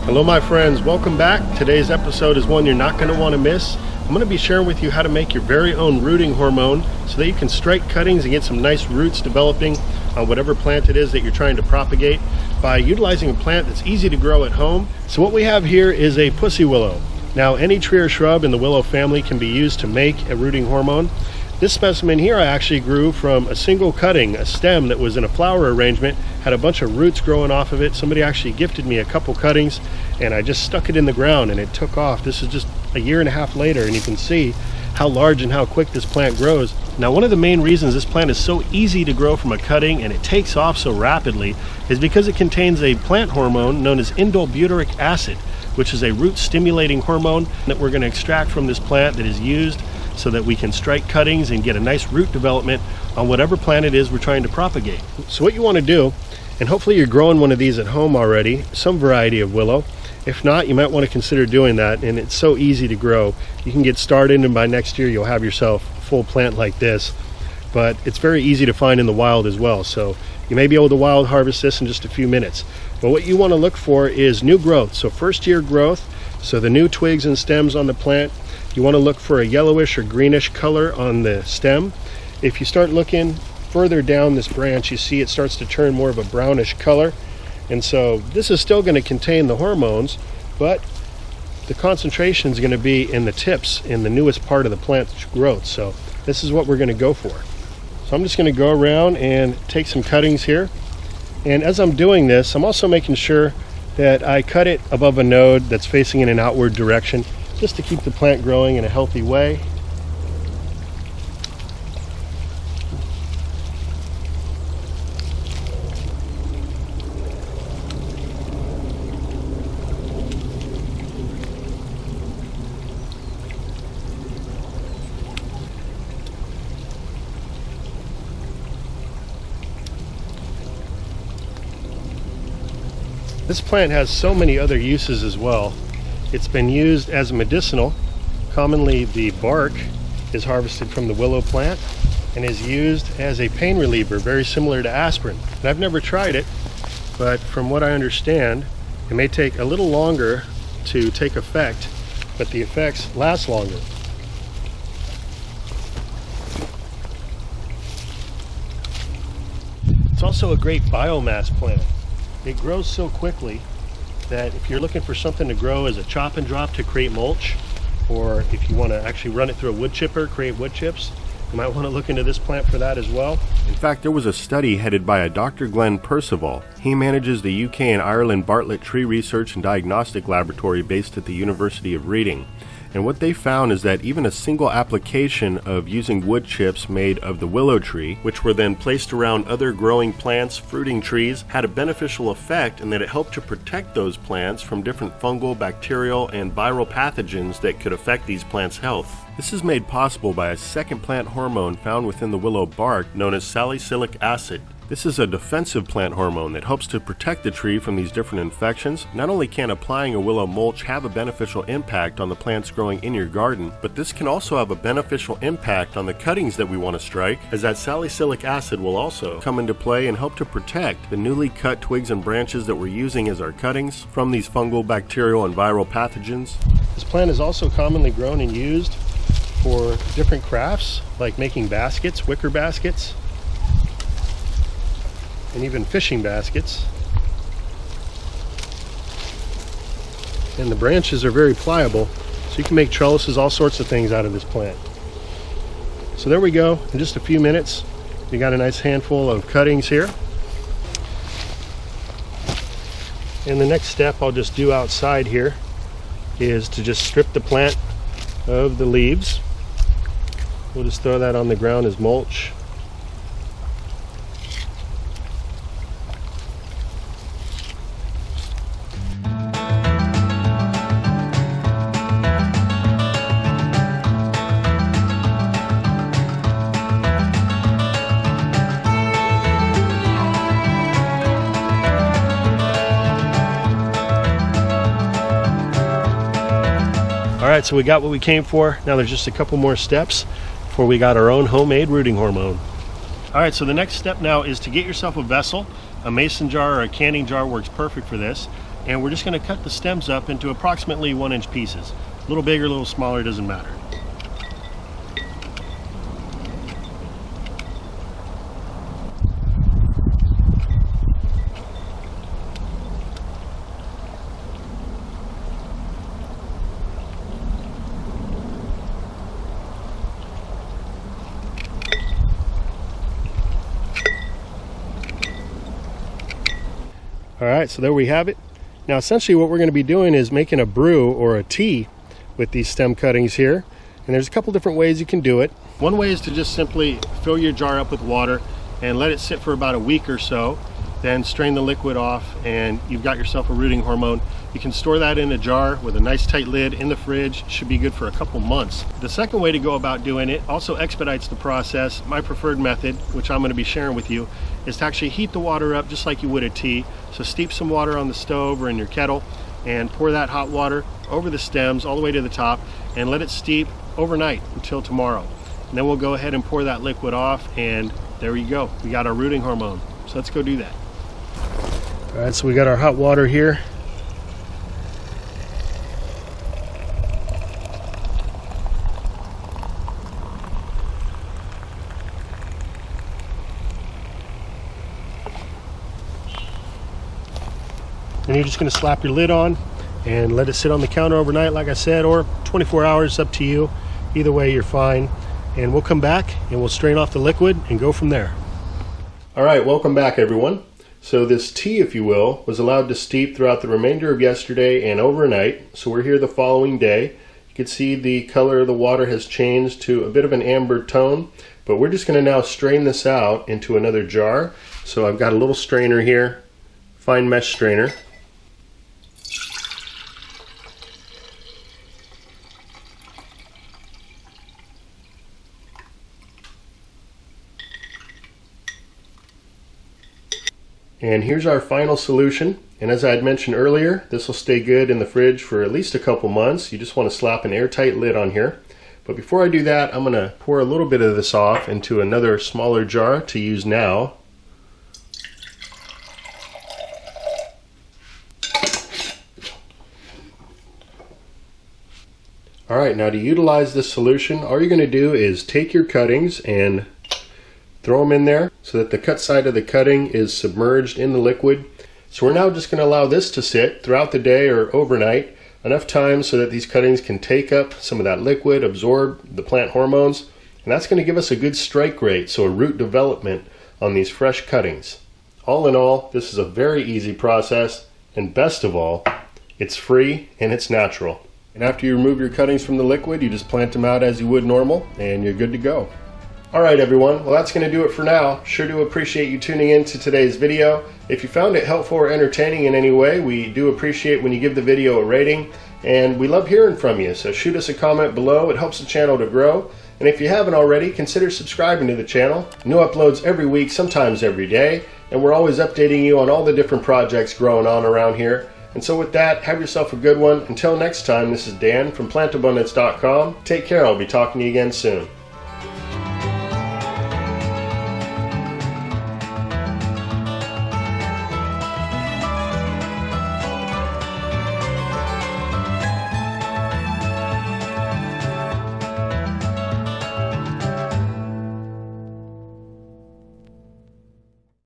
Hello my friends, welcome back. Today's episode is one you're not going to want to miss. I'm going to be sharing with you how to make your very own rooting hormone so that you can strike cuttings and get some nice roots developing on whatever plant it is that you're trying to propagate by utilizing a plant that's easy to grow at home. So what we have here is a pussy willow. Now any tree or shrub in the willow family can be used to make a rooting hormone. This specimen here I actually grew from a single cutting, a stem that was in a flower arrangement, had a bunch of roots growing off of it. Somebody actually gifted me a couple cuttings and I just stuck it in the ground and it took off. This is just a year and a half later and you can see how large and how quick this plant grows. Now one of the main reasons this plant is so easy to grow from a cutting and it takes off so rapidly is because it contains a plant hormone known as Indolebutyric Acid, which is a root stimulating hormone that we're going to extract from this plant that is used so that we can strike cuttings and get a nice root development on whatever plant it is we're trying to propagate. So what you want to do, and hopefully you're growing one of these at home already, some variety of willow. If not, you might want to consider doing that, and it's so easy to grow. You can get started and by next year you'll have yourself a full plant like this. But it's very easy to find in the wild as well, so you may be able to wild harvest this in just a few minutes. But what you want to look for is new growth, so first year growth, so the new twigs and stems on the plant. You want to look for a yellowish or greenish color on the stem. If you start looking further down this branch, you see it starts to turn more of a brownish color. And so this is still going to contain the hormones, but the concentration is going to be in the tips, in the newest part of the plant's growth. So this is what we're going to go for. So I'm just going to go around and take some cuttings here. And as I'm doing this, I'm also making sure that I cut it above a node that's facing in an outward direction, just to keep the plant growing in a healthy way. This plant has so many other uses as well. It's been used as a medicinal. Commonly the bark is harvested from the willow plant and is used as a pain reliever, very similar to aspirin. And I've never tried it, but from what I understand, it may take a little longer to take effect, but the effects last longer. It's also a great biomass plant. It grows so quickly that if you're looking for something to grow as a chop and drop to create mulch, or if you want to actually run it through a wood chipper, create wood chips, you might want to look into this plant for that as well. In fact, there was a study headed by a Dr. Glenn Percival. He manages the UK and Ireland Bartlett Tree Research and Diagnostic Laboratory based at the University of Reading. And what they found is that even a single application of using wood chips made of the willow tree, which were then placed around other growing plants, fruiting trees, had a beneficial effect in that it helped to protect those plants from different fungal, bacterial, and viral pathogens that could affect these plants' health. This is made possible by a second plant hormone found within the willow bark known as Salicylic Acid. This is a defensive plant hormone that helps to protect the tree from these different infections. Not only can applying a willow mulch have a beneficial impact on the plants growing in your garden, but this can also have a beneficial impact on the cuttings that we want to strike, as that salicylic acid will also come into play and help to protect the newly cut twigs and branches that we're using as our cuttings from these fungal, bacterial, and viral pathogens. This plant is also commonly grown and used for different crafts, like making baskets, wicker baskets, and even fishing baskets. And the branches are very pliable, so you can make trellises, all sorts of things out of this plant. So there we go. In just a few minutes, we got a nice handful of cuttings here. And the next step I'll just do outside here is to just strip the plant of the leaves. We'll just throw that on the ground as mulch. Alright, so we got what we came for. Now there's just a couple more steps before we got our own homemade rooting hormone. Alright, so the next step now is to get yourself a vessel. A mason jar or a canning jar works perfect for this. and we're just going to cut the stems up into approximately 1-inch pieces. A little bigger, a little smaller, doesn't matter. All right, so there we have it. Now essentially what we're going to be doing is making a brew or a tea with these stem cuttings here. And there's a couple different ways you can do it. One way is to just simply fill your jar up with water and let it sit for about a week or so. Then strain the liquid off and you've got yourself a rooting hormone. You can store that in a jar with a nice tight lid in the fridge. It should be good for a couple months. The second way to go about doing it also expedites the process. My preferred method, which I'm going to be sharing with you, is to actually heat the water up just like you would a tea. So steep some water on the stove or in your kettle and pour that hot water over the stems all the way to the top and let it steep overnight until tomorrow. And then we'll go ahead and pour that liquid off, and there you go. We got our rooting hormone. So let's go do that. All right, so we got our hot water here. Then you're just going to slap your lid on and let it sit on the counter overnight, like I said, or 24 hours, up to you. Either way, you're fine. And we'll come back and we'll strain off the liquid and go from there. All right, welcome back, everyone. So this tea, if you will, was allowed to steep throughout the remainder of yesterday and overnight. So we're here the following day. You can see the color of the water has changed to a bit of an amber tone, but we're just going to now strain this out into another jar. So I've got a little strainer here, fine mesh strainer. And here's our final solution. And as I had mentioned earlier, this will stay good in the fridge for at least a couple months. You just want to slap an airtight lid on here. But before I do that, I'm going to pour a little bit of this off into another smaller jar to use now. All right, now to utilize this solution, all you're going to do is take your cuttings and throw them in there so that the cut side of the cutting is submerged in the liquid. So we're now just going to allow this to sit throughout the day or overnight, enough time so that these cuttings can take up some of that liquid, absorb the plant hormones, and that's going to give us a good strike rate, so a root development on these fresh cuttings. All in all, this is a very easy process, and best of all, it's free and it's natural. And after you remove your cuttings from the liquid, you just plant them out as you would normal, and you're good to go. Alright everyone, well that's going to do it for now. Sure do appreciate you tuning in to today's video. If you found it helpful or entertaining in any way, we do appreciate when you give the video a rating, and we love hearing from you, so shoot us a comment below. It helps the channel to grow. And if you haven't already, consider subscribing to the channel. New uploads every week, sometimes every day, and we're always updating you on all the different projects going on around here. And so with that, have yourself a good one. Until next time, this is Dan from plantabundance.com. Take care, I'll be talking to you again soon.